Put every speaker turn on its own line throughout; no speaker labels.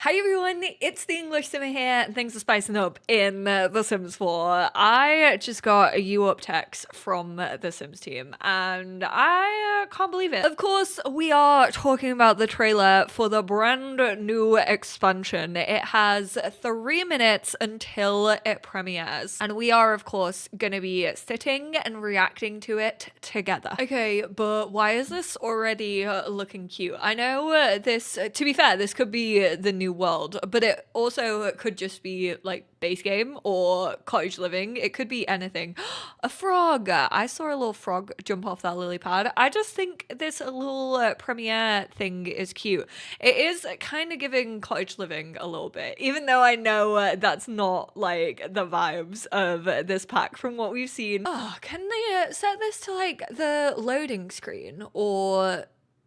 Hi everyone, it's the EnglishSimmer here, and things are spicing up in The Sims 4. I just got a up text from the Sims team, and I can't believe it. Of course, we are talking about the trailer for the brand new expansion. It has 3 minutes until it premieres, and we are, of course, going to be sitting and reacting to it together. Okay, but why is this already looking cute? I know this, to be fair, this could be the new world, but it also could just be like base game or cottage living. It could be anything. A frog. I saw a little frog jump off that lily pad. I just think this little premiere thing is cute. It is kind of giving cottage living a little bit, even though I know that's not like the vibes of this pack from what we've seen. Oh, can they set this to like the loading screen or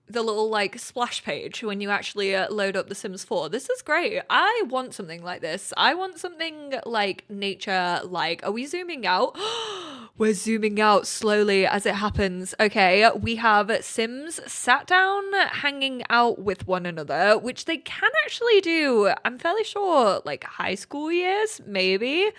the little like splash page when you actually load up The Sims 4. This is great. I want something like this. I want something like nature, like, are we zooming out? We're zooming out slowly as it happens. Okay, we have Sims sat down hanging out with one another, which they can actually do. I'm fairly sure like high school years, maybe.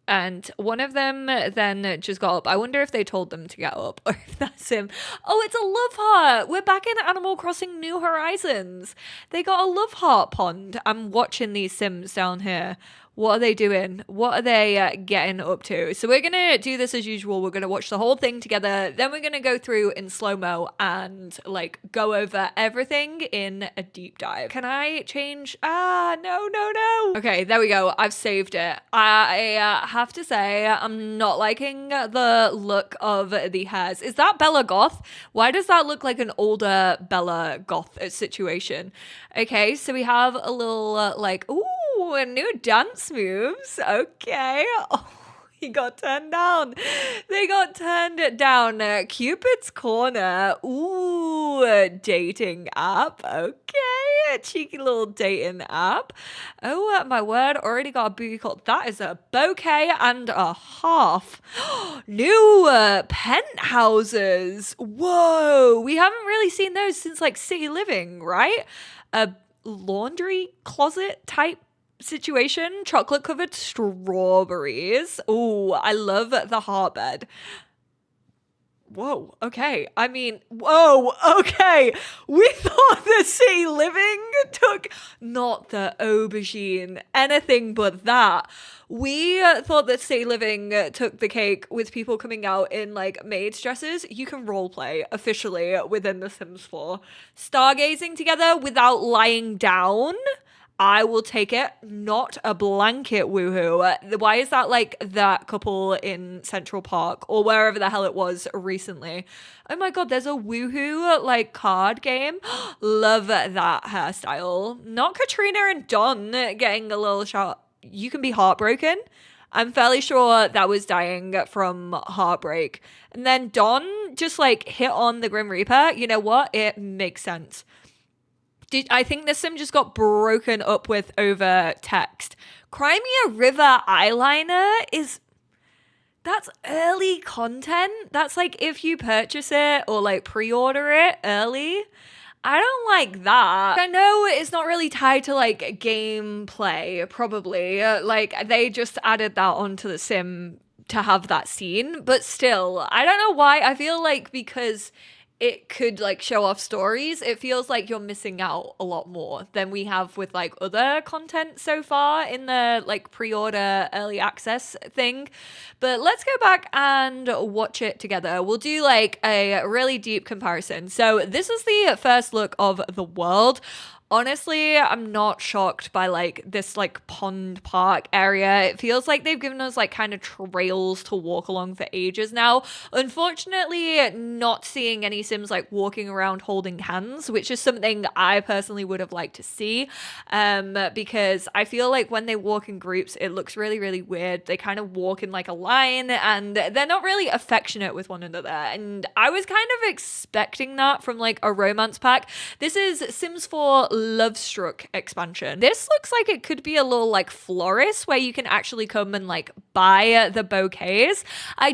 And one of them then just got up. I wonder if they told them to get up or if that's him. Oh, it's a love heart. We're back in Animal Crossing New Horizons. They got a love heart pond. I'm watching these Sims down here. What are they doing? What are they getting up to? So we're going to do this as usual. We're going to watch the whole thing together. Then we're going to go through in slow-mo and like go over everything in a deep dive. Can I change? No. Okay, there we go. I've saved it. I have to say, I'm not liking the look of the hairs. Is that Bella Goth? Why does that look like an older Bella Goth situation? Okay, so we have a little like, ooh, new dance moves. Okay. Oh, he got turned down. They got turned down. Cupid's Corner. Ooh, dating app. Okay. A cheeky little dating app. Oh, my word. Already got a booty call. That is a bouquet and a half. New penthouses. Whoa. We haven't really seen those since like City Living, right? A laundry closet type situation. Chocolate covered strawberries. Oh, I love the heart bed. Whoa, okay. I mean, whoa, okay. We thought the City Living took not the aubergine, anything but that. We thought that City Living took the cake with people coming out in like maid's dresses. You can roleplay officially within The Sims 4. Stargazing together without lying down. I will take it. Not a blanket woohoo. Why is that like that couple in Central Park or wherever the hell it was recently? Oh my god, there's a woohoo like card game. Love that hairstyle. Not Katrina and Don getting a little shot. You can be heartbroken. I'm fairly sure that was dying from heartbreak. And then Don just like hit on the Grim Reaper. You know what? It makes sense. I think this sim just got broken up with over text. Crimea River eyeliner that's early content. That's like if you purchase it or like pre-order it early. I don't like that. I know it's not really tied to like gameplay, probably. Like they just added that onto the sim to have that scene, but still, I don't know why. I feel like because it could like show off stories, it feels like you're missing out a lot more than we have with like other content so far in the like pre-order early access thing. But let's go back and watch it together. We'll do like a really deep comparison. So this is the first look of the world. Honestly, I'm not shocked by like this like pond park area. It feels like they've given us like kind of trails to walk along for ages now. Unfortunately, not seeing any Sims like walking around holding hands, which is something I personally would have liked to see, because I feel like when they walk in groups, it looks really, really weird. They kind of walk in like a line and they're not really affectionate with one another. And I was kind of expecting that from like a romance pack. This is Sims 4 Lovestruck expansion. This looks like it could be a little like florist where you can actually come and like buy the bouquets. I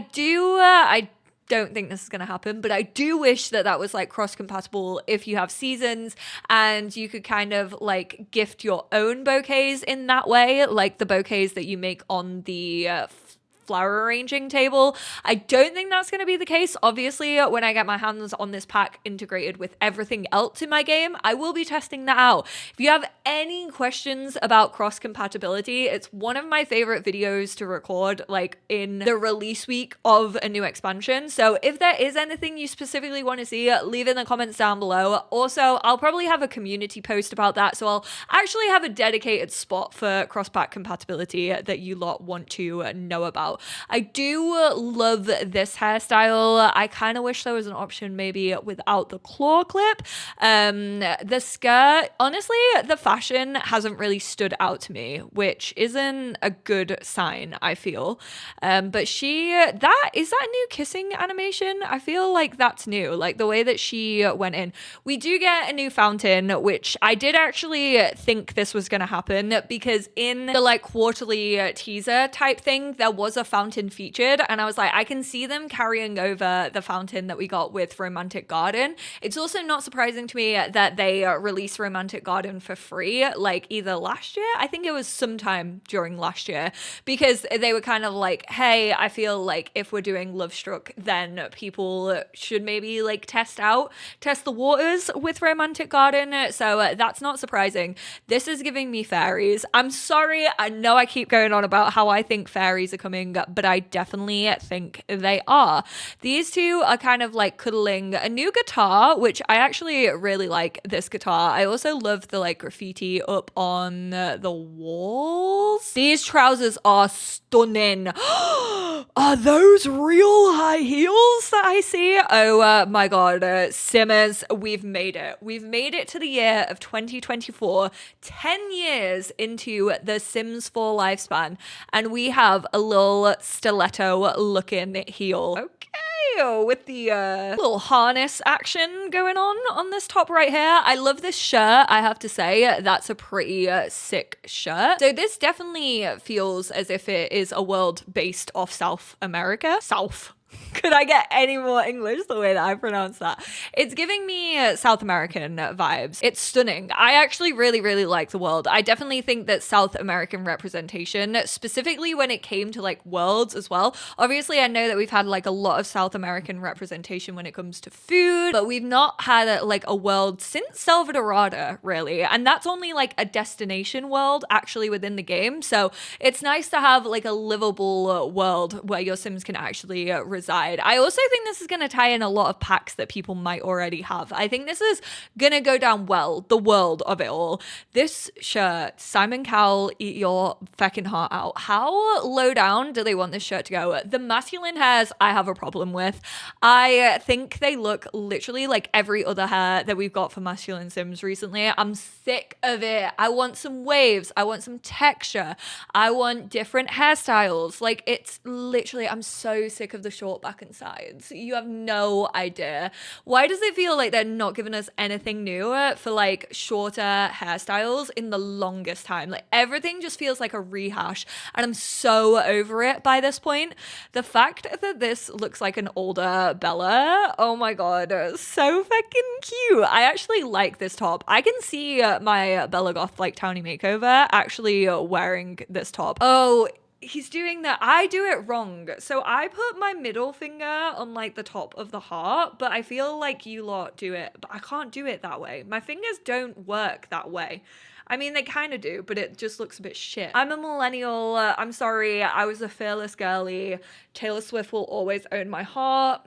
don't think this is going to happen, but I do wish that that was like cross compatible if you have seasons and you could kind of like gift your own bouquets in that way, like the bouquets that you make on the flower arranging table. I don't think that's going to be the case. Obviously, when I get my hands on this pack integrated with everything else in my game, I will be testing that out. If you have any questions about cross compatibility, it's one of my favorite videos to record like in the release week of a new expansion. So if there is anything you specifically want to see, leave in the comments down below. Also, I'll probably have a community post about that. So I'll actually have a dedicated spot for cross pack compatibility that you lot want to know about. I do love this hairstyle. I kind of wish there was an option maybe without the claw clip. The skirt, honestly, the fashion hasn't really stood out to me, which isn't a good sign, I feel. But is that new kissing animation? I feel like that's new, like the way that she went in. We do get a new fountain, which I did actually think this was going to happen because in the like quarterly teaser type thing, there was a fountain featured, and I was like, I can see them carrying over the fountain that we got with Romantic Garden. It's also not surprising to me that they released Romantic Garden for free, like either last year, I think it was sometime during last year, because they were kind of like, hey, I feel like if we're doing Lovestruck, then people should maybe like test the waters with Romantic Garden. So that's not surprising. This is giving me fairies. I'm sorry, I know I keep going on about how I think fairies are coming, but I definitely think they are. These two are kind of like cuddling a new guitar, which I actually really like this guitar. I also love the like graffiti up on the walls. These trousers are stunning. Are those real high heels that I see? Oh my god, Simmers, we've made it. We've made it to the year of 2024, 10 years into the Sims 4 lifespan, and we have a little stiletto looking heel. Okay, with the little harness action going on this top right here. I love this shirt, I have to say. That's a pretty sick shirt. So this definitely feels as if it is a world based off South America. Could I get any more English the way that I pronounce that? It's giving me South American vibes. It's stunning. I actually really, really like the world. I definitely think that South American representation, specifically when it came to like worlds as well. Obviously, I know that we've had like a lot of South American representation when it comes to food, but we've not had like a world since Salvadorada, really. And that's only like a destination world actually within the game. So it's nice to have like a livable world where your Sims can actually reside. I also think this is going to tie in a lot of packs that people might already have. I think this is going to go down well, the world of it all. This shirt, Simon Cowell, eat your feckin' heart out. How low down do they want this shirt to go? The masculine hairs I have a problem with. I think they look literally like every other hair that we've got for masculine Sims recently. I'm sick of it. I want some waves. I want some texture. I want different hairstyles. Like it's literally, I'm so sick of the short back and sides. You have no idea. Why does it feel like they're not giving us anything new for like shorter hairstyles in the longest time? Like everything just feels like a rehash, and I'm so over it by this point. The fact that this looks like an older Bella, oh my god, so fucking cute. I actually like this top. I can see my Bella Goth like townie makeover actually wearing this top. Oh, he's doing that. I do it wrong. So I put my middle finger on like the top of the heart, but I feel like you lot do it, but I can't do it that way. My fingers don't work that way. I mean, they kind of do, but it just looks a bit shit. I'm a millennial. I'm sorry. I was a fearless girly. Taylor Swift will always own my heart.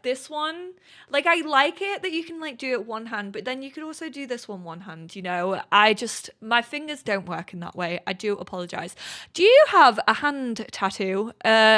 This one, like, I like it that you can like do it one hand, but then you could also do this one hand, you know? My fingers don't work in that way. I do apologize. Do you have a hand tattoo?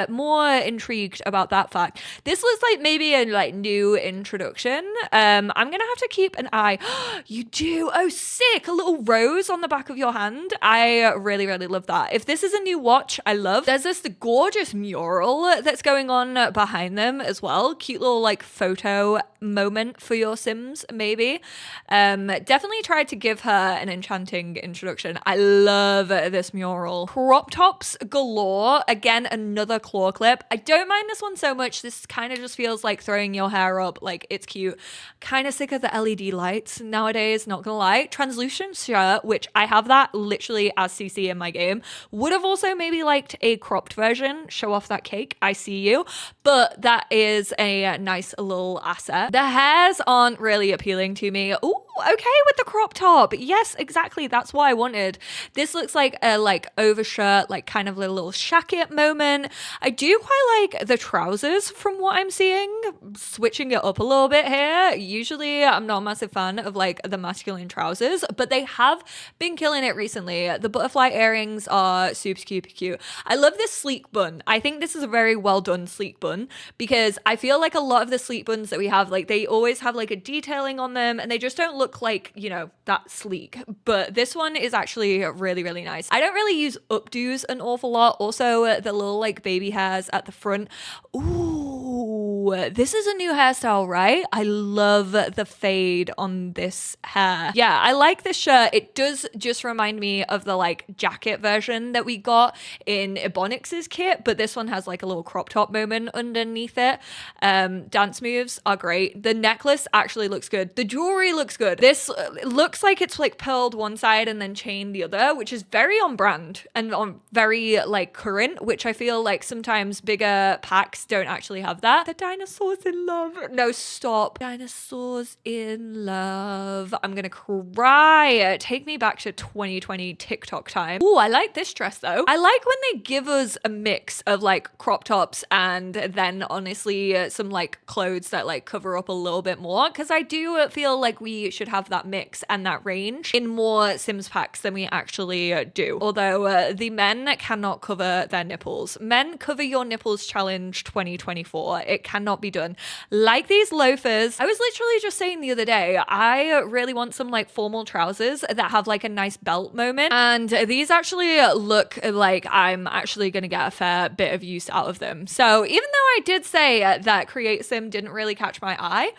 More intrigued about that fact. This was like maybe a like new introduction. I'm gonna have to keep an eye. You do? Oh, sick. A little rose on the back of your hand. I really, really love that. If this is a new watch, I love. There's this gorgeous mural that's going on behind them as well. Cute little like photo moment for your Sims, maybe. Definitely tried to give her an enchanting introduction. I love this mural. Crop tops galore. Again, another claw clip. I don't mind this one so much. This kind of just feels like throwing your hair up. Like, it's cute. Kind of sick of the LED lights nowadays, not gonna lie. Translucent shirt, which I have that literally as CC in my game. Would have also maybe liked a cropped version. Show off that cake. I see you. But that is a nice little asset. The hairs aren't really appealing to me. Ooh, okay with the crop top. Yes, exactly. That's what I wanted. This looks like a overshirt, like kind of a little shacket moment. I do quite like the trousers from what I'm seeing. Switching it up a little bit here. Usually I'm not a massive fan of like the masculine trousers, but they have been killing it recently. The butterfly earrings are super cute. I love this sleek bun. I think this is a very well done sleek bun because I feel like a lot of the sleek buns that we have, like they always have like a detailing on them and they just don't look like, you know, that sleek. But this one is actually really nice. I don't really use updos an awful lot. Also, the little like baby hairs at the front. Ooh, this is a new hairstyle, right? I love the fade on this hair. Yeah, I like this shirt. It does just remind me of the like jacket version that we got in Ebonix's kit, but this one has like a little crop top moment underneath it. Dance moves are great. The necklace actually looks good. The jewelry looks good. This looks like it's like pearled one side and then chained the other, which is very on brand and on very like current, which I feel like sometimes bigger packs don't actually have that. The dinosaurs in love. No, stop. Dinosaurs in love. I'm gonna cry. Take me back to 2020 TikTok time. Ooh, I like this dress though. I like when they give us a mix of like crop tops and then honestly some like clothes that like cover up a little bit more, because I do feel like we should have that mix and that range in more Sims packs than we actually do. Although the men cannot cover their nipples. Men, cover your nipples challenge 2024. It cannot be done. Like these loafers. I was literally just saying the other day, I really want some like formal trousers that have like a nice belt moment. And these actually look like I'm actually going to get a fair bit of use out of them. So even though I did say that Create Sim didn't really catch my eye,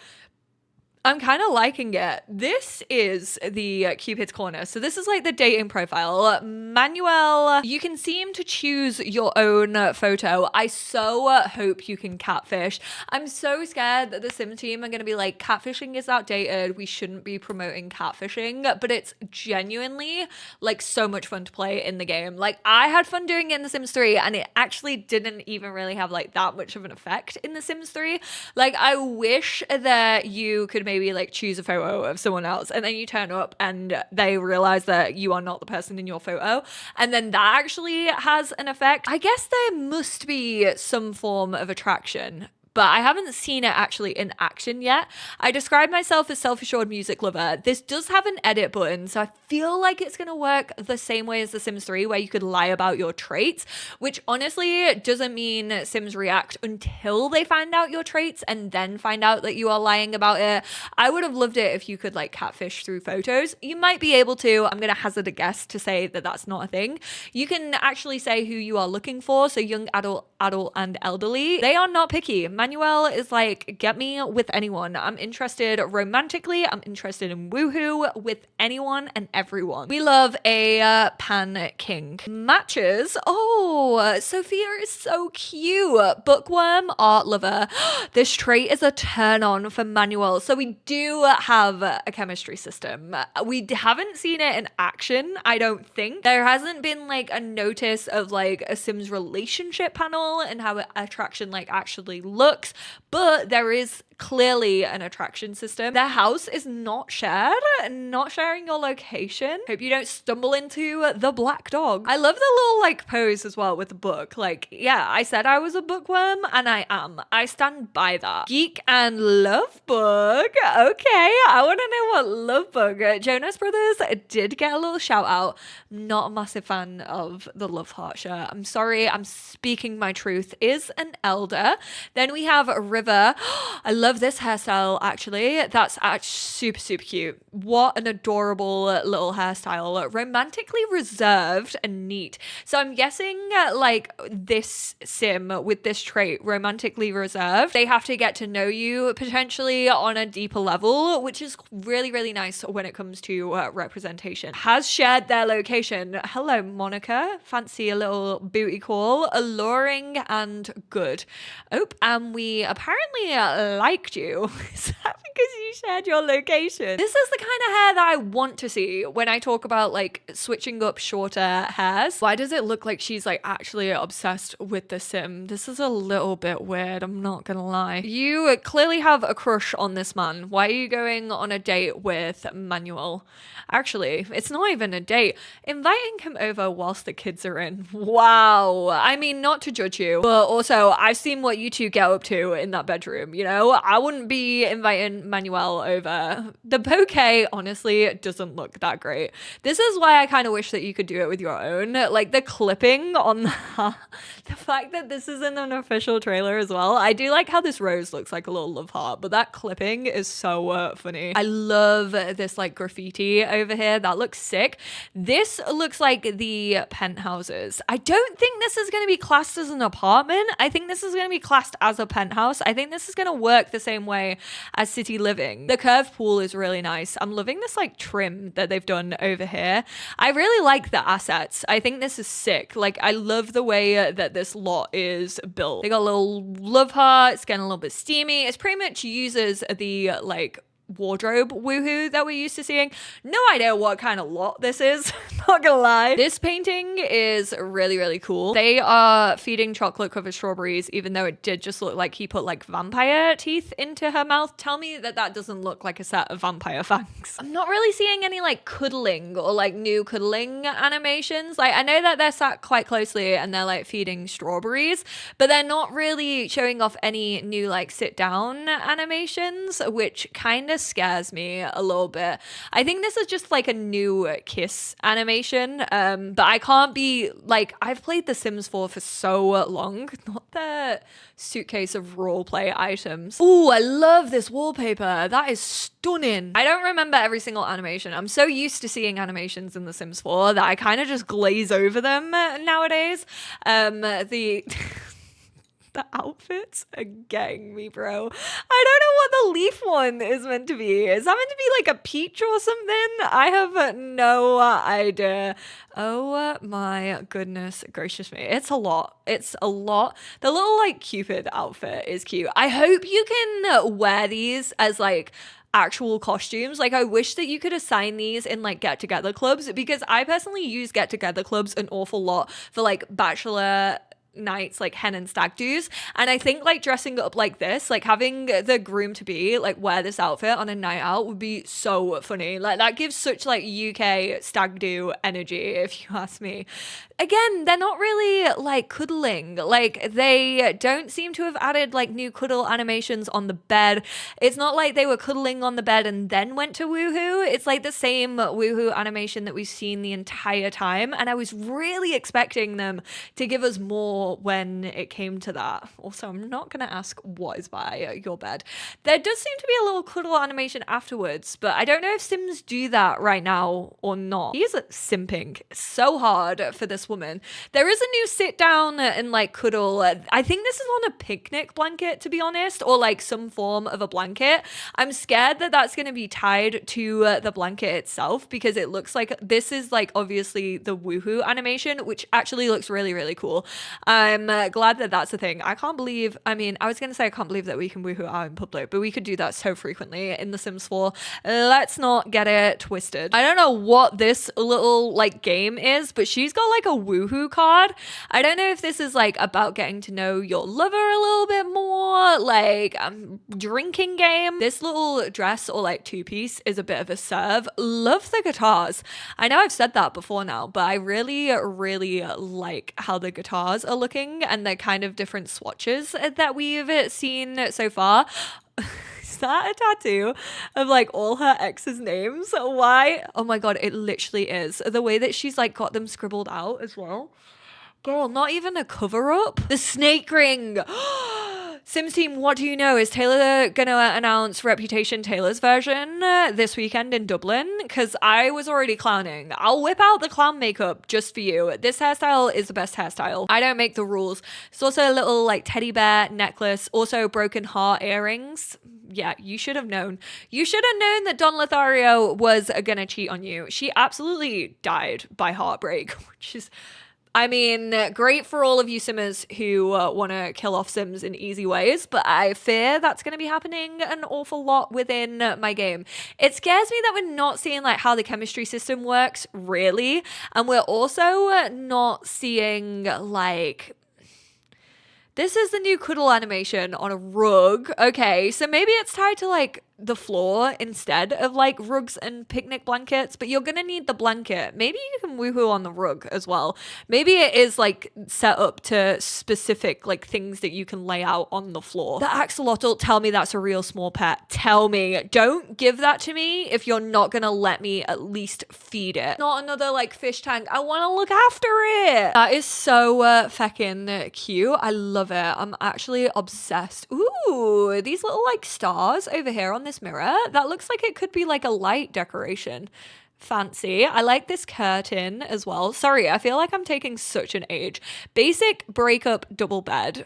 I'm kind of liking it. This is the Cupid's Corner. So this is like the dating profile. Manuel, you can seem to choose your own photo. I so hope you can catfish. I'm so scared that the Sim team are going to be like, catfishing is outdated. We shouldn't be promoting catfishing. But it's genuinely like so much fun to play in the game. Like I had fun doing it in The Sims 3 and it actually didn't even really have like that much of an effect in The Sims 3. Like I wish that you could maybe like choose a photo of someone else and then you turn up and they realize that you are not the person in your photo, and then that actually has an effect. I guess there must be some form of attraction, but I haven't seen it actually in action yet. I describe myself as self-assured music lover. This does have an edit button, so I feel like it's going to work the same way as The Sims 3, where you could lie about your traits, which honestly doesn't mean Sims react until they find out your traits and then find out that you are lying about it. I would have loved it if you could like catfish through photos. You might be able to. I'm going to hazard a guess to say that that's not a thing. You can actually say who you are looking for. So young, adult, and elderly. They are not picky. Manuel is like, get me with anyone. I'm interested romantically. I'm interested in woohoo with anyone and everyone. We love a pan king. Matches. Oh, Sophia is so cute. Bookworm, art lover. This trait is a turn on for Manuel. So we do have a chemistry system. We haven't seen it in action, I don't think. There hasn't been like a notice of like a Sims relationship panel and how attraction like actually looks, but there is clearly an attraction system. Their house is not shared, not sharing your location. Hope you don't stumble into the black dog. I love the little like pose as well with the book. Like, yeah, I said I was a bookworm and I am. I stand by that. Geek and love book. Okay, I want to know what love book. Jonas Brothers did get a little shout out. Not a massive fan of the love heart shirt. I'm sorry, I'm speaking my truth. Is an elder. Then we have River. I love love this hairstyle, actually. That's actually super cute. What an adorable little hairstyle. Romantically reserved and neat. So I'm guessing like this sim with this trait, romantically reserved, they have to get to know you potentially on a deeper level, which is really nice when it comes to representation. Has shared their location. Hello, Monica. Fancy a little booty call. Alluring and good. Oh, and we apparently liked you. Is that because you shared your location? This is the kind of hair that I want to see when I talk about like switching up shorter hairs. Why does it look like she's like actually obsessed with the sim? This is a little bit weird, I'm not gonna lie. You clearly have a crush on this man. Why are you going on a date with Manuel? Actually, it's not even a date. Inviting him over whilst the kids are in. Wow. I mean, not to judge you, but also I've seen what you two get up to in that bedroom, you know? I wouldn't be inviting Manuel over. The bouquet, honestly, doesn't look that great. This is why I kind of wish that you could do it with your own. Like the clipping on the fact that this isn't an official trailer as well. I do like how this rose looks like a little love heart, but that clipping is so funny. I love this like graffiti over here. That looks sick. This looks like the penthouses. I don't think this is going to be classed as an apartment. I think this is going to be classed as a penthouse. I think this is going to work the same way as City Living. The curved pool is really nice. I'm loving this like trim that they've done over here. I really like the assets. I think this is sick. Like I love the way that this lot is built. They got a little love heart. It's getting a little bit steamy. It's pretty much uses the like wardrobe woohoo that we're used to seeing. No idea what kind of lot this is, not gonna lie. This painting is really cool. They are feeding chocolate covered strawberries, even though it did just look like he put like vampire teeth into her mouth. Tell me that that doesn't look like a set of vampire fangs. I'm not really seeing any like cuddling or like new cuddling animations. Like I know that they're sat quite closely and they're like feeding strawberries, but they're not really showing off any new like sit down animations, which kind of scares me a little bit. I think this is just like a new kiss animation, but I can't be like, I've played The Sims 4 for so long, not the suitcase of roleplay items. Ooh, I love this wallpaper. That is stunning. I don't remember every single animation. I'm so used to seeing animations in The Sims 4 that I kind of just glaze over them nowadays. The outfits are getting me, bro. I don't know what the leaf one is meant to be. Is that meant to be like a peach or something? I have no idea. Oh my goodness gracious me. It's a lot. It's a lot. The little like Cupid outfit is cute. I hope you can wear these as like actual costumes. Like I wish that you could assign these in like get together clubs, because I personally use get together clubs an awful lot for like bachelor nights, like hen and stag do's, and I think like dressing up like this, like having the groom to be like wear this outfit on a night out would be so funny. Like that gives such like UK stag do energy, if you ask me. Again, they're not really like cuddling. Like they don't seem to have added like new cuddle animations on the bed. It's not like they were cuddling on the bed and then went to woohoo. It's like the same woohoo animation that we've seen the entire time, and I was really expecting them to give us more when it came to that. Also, I'm not going to ask what is by your bed. There does seem to be a little cuddle animation afterwards, but I don't know if Sims do that right now or not. He is simping so hard for this woman. There is a new sit down and like cuddle. I think this is on a picnic blanket, to be honest, or like some form of a blanket. I'm scared that that's going to be tied to the blanket itself, because it looks like this is like obviously the woohoo animation, which actually looks really cool. I'm glad that that's a thing. I can't believe, I mean, I was going to say I can't believe that we can woohoo out in public, but we could do that so frequently in The Sims 4. Let's not get it twisted. I don't know what this little like game is, but she's got like a woohoo card. I don't know if this is like about getting to know your lover a little bit more, like drinking game. This little dress or like two-piece is a bit of a serve. Love the guitars. I know I've said that before now, but I really like how the guitars are looking and the kind of different swatches that we've seen so far. Is that a tattoo of like all her exes' names? Why? Oh my god, it literally is. The way that she's like got them scribbled out as well. Girl, not even a cover up. The snake ring. Sims team, what do you know? Is Taylor gonna announce Reputation Taylor's version this weekend in Dublin? Because I was already clowning. I'll whip out the clown makeup just for you. This hairstyle is the best hairstyle. I don't make the rules. It's also a little like teddy bear necklace, also broken heart earrings. Yeah, you should have known. You should have known that Don Lothario was gonna cheat on you. She absolutely died by heartbreak, which is... I mean, great for all of you Simmers who want to kill off Sims in easy ways, but I fear that's going to be happening an awful lot within my game. It scares me that we're not seeing like how the chemistry system works, really, and we're also not seeing like... This is the new cuddle animation on a rug. Okay, so maybe it's tied to like the floor instead of like rugs and picnic blankets, but you're gonna need the blanket. Maybe you can woohoo on the rug as well. Maybe it is like set up to specific like things that you can lay out on the floor. The axolotl, tell me that's a real small pet. Tell me. Don't give that to me if you're not gonna let me at least feed it. Not another like fish tank. I want to look after it. That is so feckin' cute. I love it. I'm actually obsessed. Ooh, these little like stars over here on this mirror. That looks like it could be like a light decoration. Fancy. I like this curtain as well. Sorry, I feel like I'm taking such an age. Basic breakup double bed.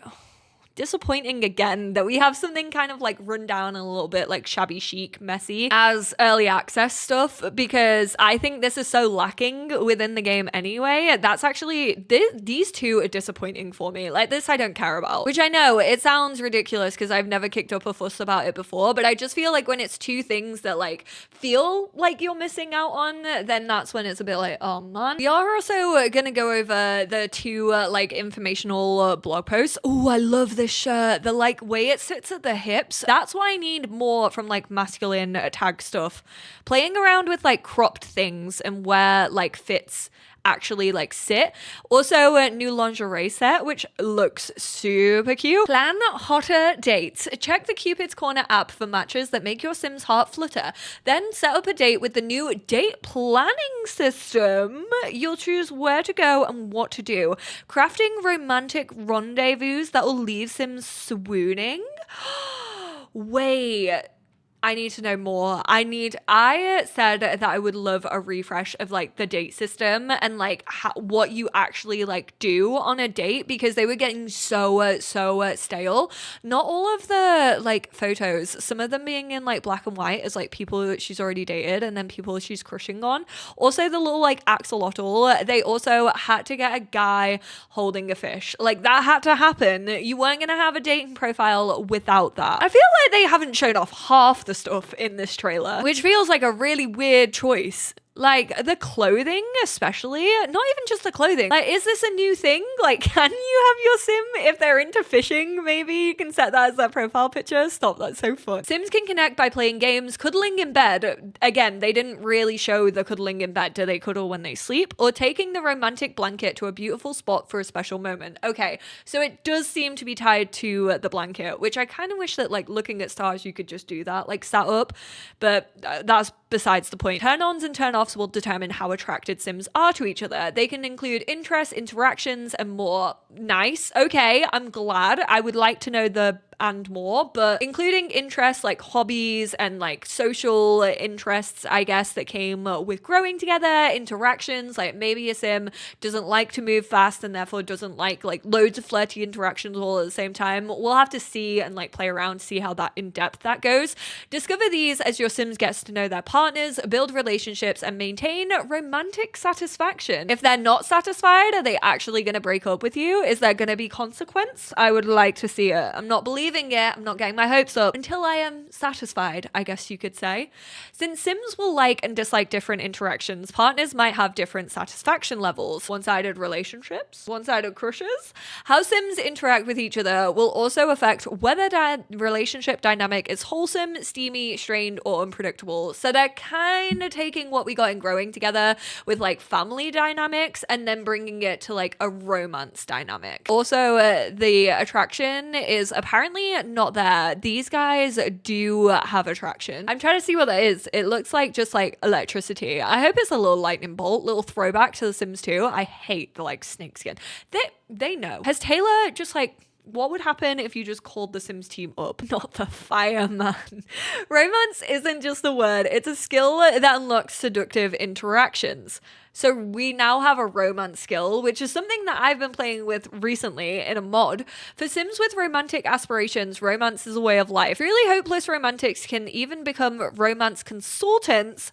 Disappointing again that we have something kind of like run down a little bit like shabby chic messy as early access stuff, because I think this is so lacking within the game anyway. That's actually these two are disappointing for me. Like this I don't care about, which I know it sounds ridiculous because I've never kicked up a fuss about it before, but I just feel like when it's two things that like feel like you're missing out on, then that's when it's a bit like, oh man. We are also gonna go over the two like informational blog posts. Oh, I love this shirt, the like way it sits at the hips. That's why I need more from like masculine tag stuff. Playing around with like cropped things and where like fits actually like sit. Also a new lingerie set which looks super cute. Plan hotter dates. Check the Cupid's Corner app for matches that make your Sims heart flutter. Then set up a date with the new date planning system. You'll choose where to go and what to do. Crafting romantic rendezvous that will leave Sims swooning. Wait, I need to know more. I said that I would love a refresh of like the date system and like what you actually like do on a date, because they were getting so stale. Not all of the like photos, some of them being in like black and white as like people that she's already dated and then people she's crushing on. Also the little like axolotl, they also had to get a guy holding a fish. Like that had to happen. You weren't gonna have a dating profile without that. I feel like they haven't shown off half the stuff in this trailer, which feels like a really weird choice. Like the clothing especially, not even just the clothing. Like, is this a new thing? Like, can you have your sim, if they're into fishing, maybe you can set that as their profile picture? Stop, that's so fun. Sims can connect by playing games, cuddling in bed. Again, they didn't really show the cuddling in bed. Do they cuddle when they sleep? Or taking the romantic blanket to a beautiful spot for a special moment. Okay, so it does seem to be tied to the blanket, which I kind of wish that like looking at stars, you could just do that, like sat up, but that's besides the point. Turn-ons and turn-offs will determine how attracted Sims are to each other. They can include interests, interactions, and more. Nice. Okay, I'm glad. I would like to know the and more, but including interests like hobbies and like social interests, I guess, that came with growing together, interactions, like maybe a sim doesn't like to move fast and therefore doesn't like loads of flirty interactions all at the same time. We'll have to see and like play around, see how that in depth that goes. Discover these as your Sims gets to know their partners, build relationships, and maintain romantic satisfaction. If they're not satisfied, are they actually going to break up with you? Is there going to be consequence? I would like to see it. I'm not believing it. I'm not getting my hopes up until I am satisfied, I guess you could say. Since Sims will like and dislike different interactions, partners might have different satisfaction levels. One-sided relationships, one-sided crushes. How Sims interact with each other will also affect whether that relationship dynamic is wholesome, steamy, strained, or unpredictable. So they're kind of taking what we got in growing together with like family dynamics and then bringing it to like a romance dynamic. Also, the attraction is apparently not there. These guys do have attraction. I'm trying to see what that is. It looks like just like electricity. I hope it's a little lightning bolt, little throwback to The Sims 2. I hate the like snake skin. They know. Has Taylor just like What would happen if you just called the Sims team up? Not the fireman. Romance isn't just a word, it's a skill that unlocks seductive interactions. So we now have a romance skill, which is something that I've been playing with recently in a mod. For Sims with romantic aspirations, romance is a way of life. Really hopeless romantics can even become romance consultants,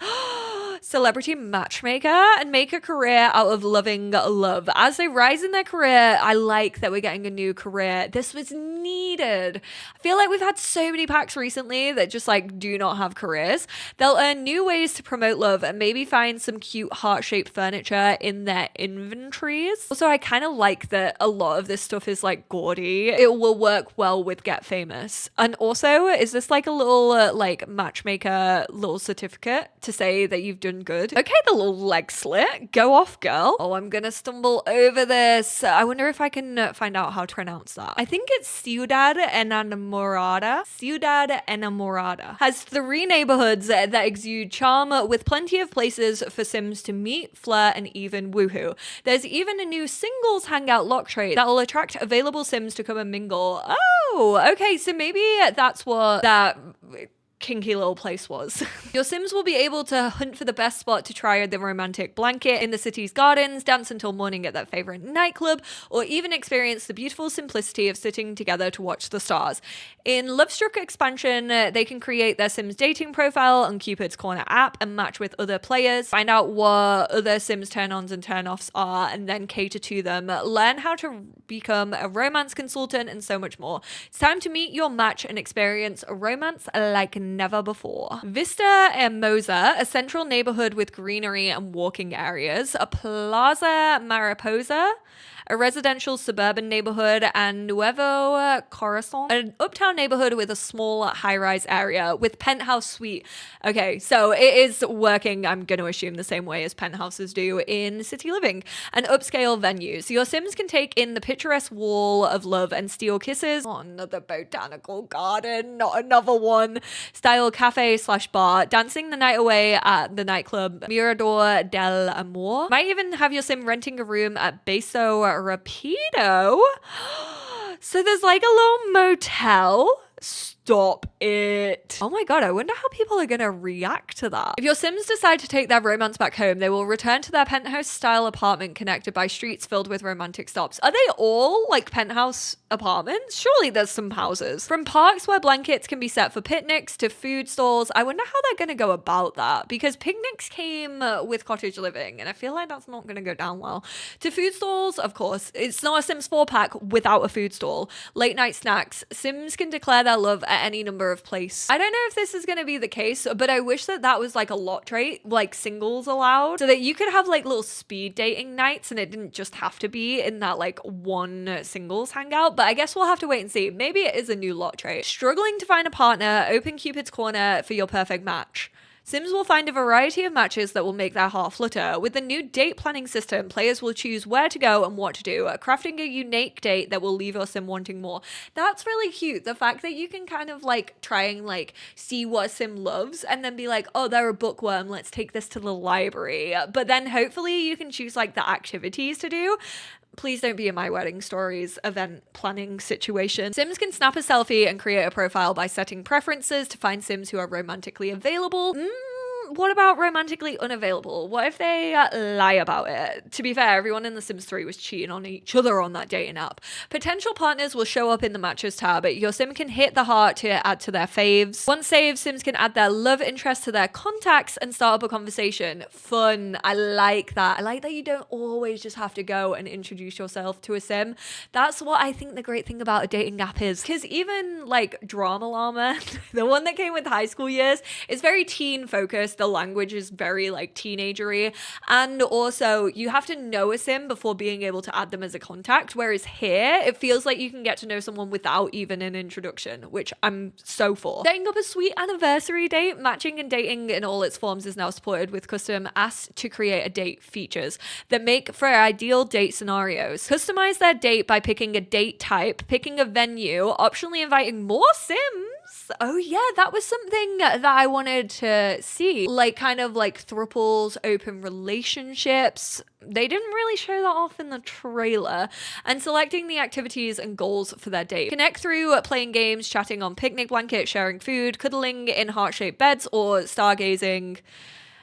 celebrity matchmaker, and make a career out of loving love. As they rise in their career, I like that we're getting a new career. This was needed. I feel like we've had so many packs recently that just like do not have careers. They'll earn new ways to promote love and maybe find some cute heart-shaped furniture in their inventories. Also, I kind of like that a lot of this stuff is like gaudy. It will work well with Get Famous. And also, is this like a little like matchmaker little certificate to say that you've done good? Okay, the little leg slit. Go off, girl. Oh, I'm gonna stumble over this. I wonder if I can find out how to pronounce that. I think it's Ciudad Enamorada. Ciudad Enamorada has 3 neighborhoods that exude charm with plenty of places for Sims to meet, flirt, and even woohoo. There's even a new singles hangout lock trait that will attract available Sims to come and mingle. Oh, okay, so maybe that's what that kinky little place was. Your Sims will be able to hunt for the best spot to try the romantic blanket in the city's gardens, dance until morning at their favorite nightclub, or even experience the beautiful simplicity of sitting together to watch the stars. In Lovestruck expansion, they can create their Sims dating profile on Cupid's Corner app and match with other players, find out what other Sims turn-ons and turn-offs are, and then cater to them, learn how to become a romance consultant, and so much more. It's time to meet your match and experience a romance like never before. Vista Hermosa, a central neighborhood with greenery and walking areas, a Plaza Mariposa, a residential suburban neighborhood, and Nuevo Corazon, an uptown neighborhood with a small high-rise area with penthouse suite. Okay, so it is working, I'm going to assume, the same way as penthouses do in city living, and upscale venues. Your Sims can take in the picturesque wall of love and steal kisses. Oh, another botanical garden, not another one. Style cafe/bar, dancing the night away at the nightclub Mirador del Amor. Might even have your Sim renting a room at Beso Rapido. So there's like a little motel. Stop it. Oh my god, I wonder how people are gonna react to that. If your Sims decide to take their romance back home, they will return to their penthouse style apartment connected by streets filled with romantic stops. Are they all like penthouse apartments? Surely there's some houses. From parks where blankets can be set for picnics to food stalls, I wonder how they're gonna go about that, because picnics came with cottage living and I feel like that's not gonna go down well. To food stalls, of course, it's not a Sims 4 pack without a food stall. Late night snacks. Sims can declare their love at any number of places. I don't know if this is going to be the case, but I wish that that was like a lot trait, like singles allowed, so that you could have like little speed dating nights and it didn't just have to be in that like one singles hangout. But I guess we'll have to wait and see. Maybe it is a new lot trait. Struggling to find a partner? Open Cupid's Corner for your perfect match. Sims will find a variety of matches that will make their heart flutter. With the new date planning system, players will choose where to go and what to do, crafting a unique date that will leave your Sim wanting more. That's really cute. The fact that you can kind of like try and like see what Sim loves and then be like, oh, they're a bookworm, let's take this to the library. But then hopefully you can choose like the activities to do. Please don't be in my wedding stories event planning situation. Sims can snap a selfie and create a profile by setting preferences to find Sims who are romantically available. What about romantically unavailable? What if they lie about it? To be fair, everyone in The Sims 3 was cheating on each other on that dating app. Potential partners will show up in the matches tab. Your Sim can hit the heart to add to their faves. Once saved, Sims can add their love interest to their contacts and start up a conversation. Fun. I like that. I like that you don't always just have to go and introduce yourself to a Sim. That's what I think the great thing about a dating app is. Because even like Drama Llama, the one that came with High School Years, is very teen focused. The language is very like teenagery, and also you have to know a Sim before being able to add them as a contact, whereas here it feels like you can get to know someone without even an introduction, which I'm so for. Setting up a sweet anniversary date. Matching and dating in all its forms is now supported with custom ask to create a date features that make for ideal date scenarios. Customize their date by picking a date type, picking a venue, optionally inviting more Sims, Oh yeah, that was something that I wanted to see. Like kind of like thruples, open relationships. They didn't really show that off in the trailer. And selecting the activities and goals for their date. Connect through playing games, chatting on picnic blankets, sharing food, cuddling in heart-shaped beds, or stargazing.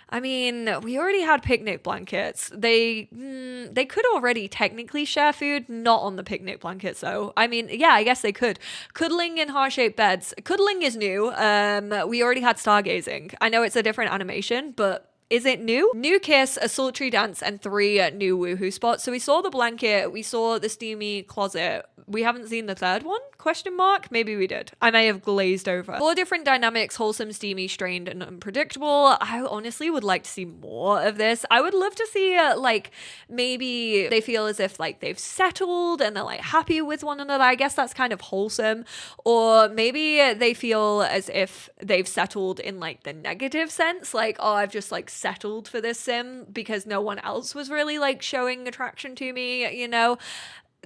I mean, we already had picnic blankets. They could already technically share food, not on the picnic blankets though. I mean, yeah, I guess they could. Cuddling in heart-shaped beds. Cuddling is new. We already had stargazing. I know it's a different animation, but is it new? New kiss, a sultry dance, and 3 new woohoo spots. So we saw the blanket, we saw the steamy closet. We haven't seen the third one? Question mark? Maybe we did. I may have glazed over. 4 different dynamics: wholesome, steamy, strained, and unpredictable. I honestly would like to see more of this. I would love to see like maybe they feel as if like they've settled and they're like happy with one another. I guess that's kind of wholesome. Or maybe they feel as if they've settled in like the negative sense. Like, oh, I've just like settled for this sim because no one else was really like showing attraction to me, you know?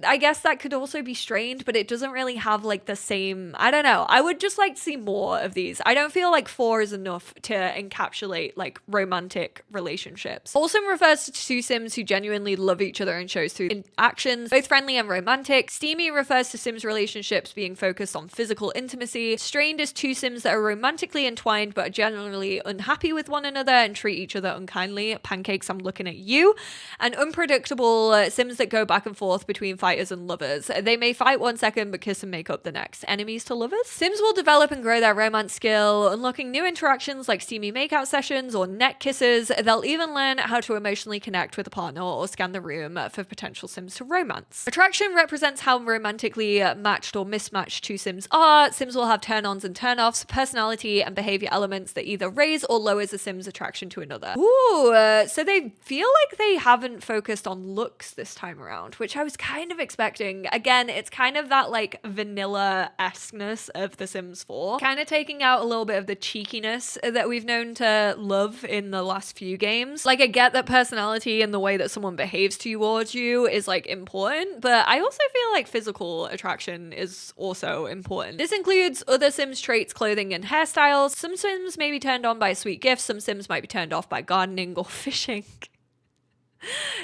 I guess that could also be strained, but it doesn't really have like the same, I don't know. I would just like to see more of these. I don't feel like 4 is enough to encapsulate like romantic relationships. Wholesome refers to 2 sims who genuinely love each other and shows through actions, both friendly and romantic. Steamy refers to sims relationships being focused on physical intimacy. Strained is 2 sims that are romantically entwined but are generally unhappy with one another and treat each other unkindly. Pancakes, I'm looking at you. And unpredictable, sims that go back and forth between fighters and lovers. They may fight one second but kiss and make up the next. Enemies to lovers. Sims will develop and grow their romance skill, unlocking new interactions like steamy makeout sessions or neck kisses. They'll even learn how to emotionally connect with a partner or scan the room for potential sims to romance. Attraction represents how romantically matched or mismatched 2 sims are. Sims will have turn-ons and turn-offs, personality and behavior elements that either raise or lowers a sim's attraction to another. Ooh, so they feel like they haven't focused on looks this time around, which I was kind of expecting. Again, it's kind of that like vanilla-esqueness of The Sims 4, kind of taking out a little bit of the cheekiness that we've known to love in the last few games. Like, I get that personality and the way that someone behaves towards you is like important, but I also feel like physical attraction is also important. This includes other Sims traits, clothing, and hairstyles. Some Sims may be turned on by a sweet gift, some Sims might be turned off by gardening or fishing.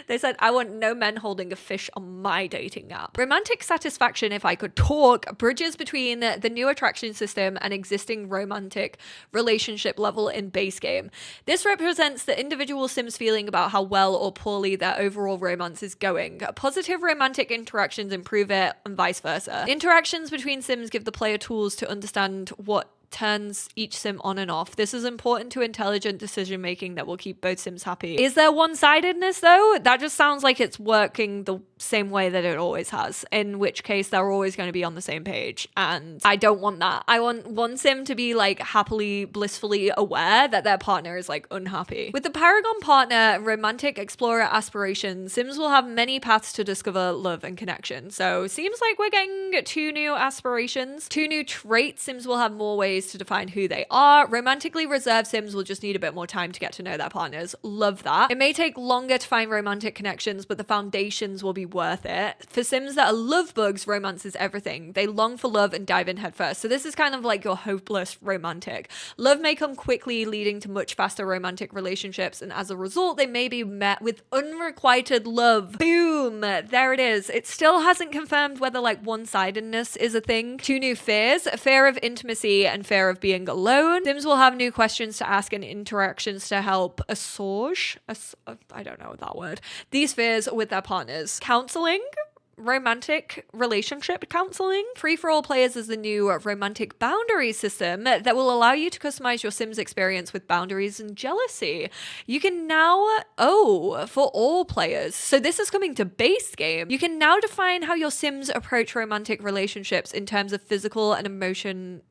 They said, I want no men holding a fish on my dating app. Romantic satisfaction, if I could talk, bridges between the new attraction system and existing romantic relationship level in base game. This represents the individual Sim's feeling about how well or poorly their overall romance is going. Positive romantic interactions improve it, and vice versa. Interactions between Sims give the player tools to understand what turns each sim on and off. This is important to intelligent decision making that will keep both sims happy. Is there one-sidedness though? That just sounds like it's working the same way that it always has, in which case they're always going to be on the same page, and I don't want that. I want one sim to be like happily, blissfully aware that their partner is like unhappy. With the Paragon partner romantic explorer aspirations, Sims will have many paths to discover love and connection. So seems like we're getting 2 new aspirations, 2 new traits. Sims will have more ways to define who they are. Romantically reserved Sims will just need a bit more time to get to know their partners. Love that. It may take longer to find romantic connections, but the foundations will be worth it. For Sims that are love bugs, romance is everything. They long for love and dive in headfirst. So this is kind of like your hopeless romantic. Love may come quickly, leading to much faster romantic relationships, and as a result, they may be met with unrequited love. Boom! There it is. It still hasn't confirmed whether like one-sidedness is a thing. 2 new fears: fear of intimacy and fear of being alone. Sims will have new questions to ask and interactions to help assuage, I don't know that word, these fears with their partners. Counseling, romantic relationship counseling. Free-for-all players is the new romantic boundary system that will allow you to customize your Sims experience with boundaries and jealousy. You can now, for all players. So this is coming to base game. You can now define how your Sims approach romantic relationships in terms of physical and emotional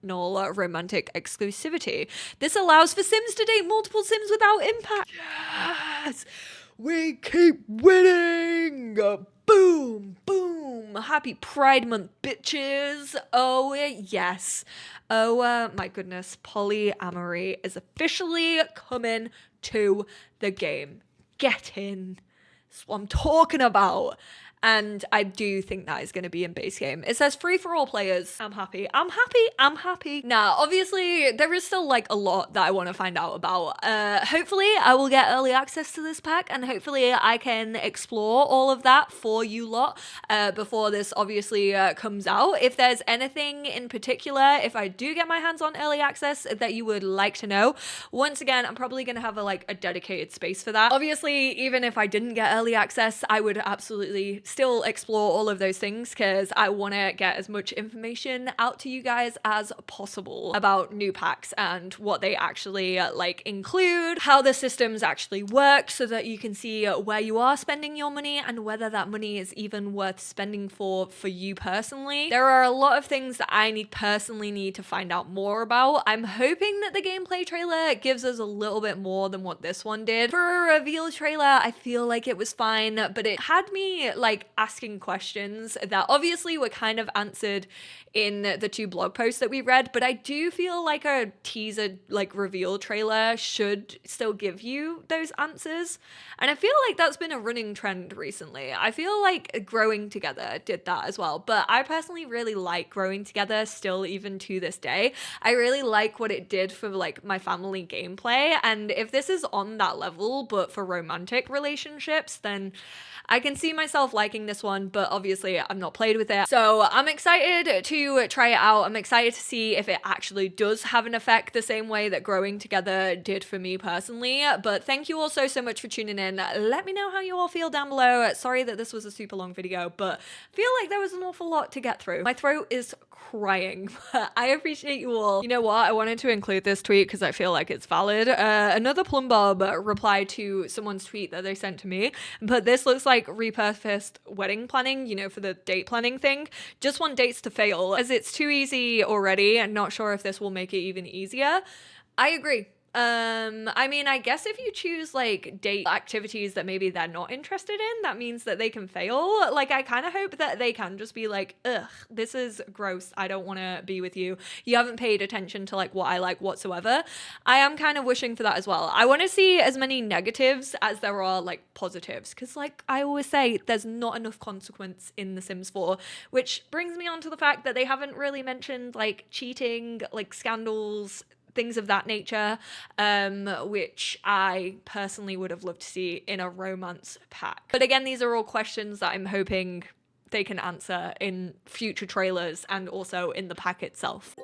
romantic exclusivity. This allows for Sims to date multiple Sims without impact. Yes! We keep winning! Boom, boom. Happy Pride Month, bitches. Oh, yes. Oh, my goodness. Polyamory is officially coming to the game. Get in. That's what I'm talking about. And I do think that is going to be in base game. It says free for all players. I'm happy. I'm happy. I'm happy. Now, obviously, there is still like a lot that I want to find out about. Hopefully, I will get early access to this pack, and hopefully, I can explore all of that for you lot before this obviously comes out. If there's anything in particular, if I do get my hands on early access that you would like to know, once again, I'm probably going to have a dedicated space for that. Obviously, even if I didn't get early access, I would absolutely still explore all of those things because I want to get as much information out to you guys as possible about new packs and what they actually include, how the systems actually work so that you can see where you are spending your money and whether that money is even worth spending for you personally. There are a lot of things that I personally need to find out more about. I'm hoping that the gameplay trailer gives us a little bit more than what this one did. For a reveal trailer, I feel like it was fine, but it had me asking questions that obviously were kind of answered in the 2 blog posts that we read, but I do feel like a teaser reveal trailer should still give you those answers. And I feel like that's been a running trend recently. I feel like Growing Together did that as well, but I personally really like Growing Together still even to this day. I really like what it did for my family gameplay, and if this is on that level but for romantic relationships, then I can see myself liking this one, but obviously I've not played with it. So I'm excited to try it out. I'm excited to see if it actually does have an effect the same way that Growing Together did for me personally. But thank you all so much for tuning in. Let me know how you all feel down below. Sorry that this was a super long video, but I feel like there was an awful lot to get through. My throat is crying, but I appreciate you all. You know what? I wanted to include this tweet because I feel like it's valid. Another Plumbob replied to someone's tweet that they sent to me, but this looks like repurposed wedding planning, for the date planning thing. Just want dates to fail as it's too easy already and not sure if this will make it even easier. I agree. I mean, I guess if you choose date activities that maybe they're not interested in, that means that they can fail. I kind of hope that they can just be like, ugh, this is gross. I don't want to be with you. You haven't paid attention to what I like whatsoever. I am kind of wishing for that as well. I want to see as many negatives as there are positives. Cause I always say, there's not enough consequence in The Sims 4, which brings me on to the fact that they haven't really mentioned cheating, scandals, things of that nature, which I personally would have loved to see in a romance pack. But again, these are all questions that I'm hoping they can answer in future trailers and also in the pack itself.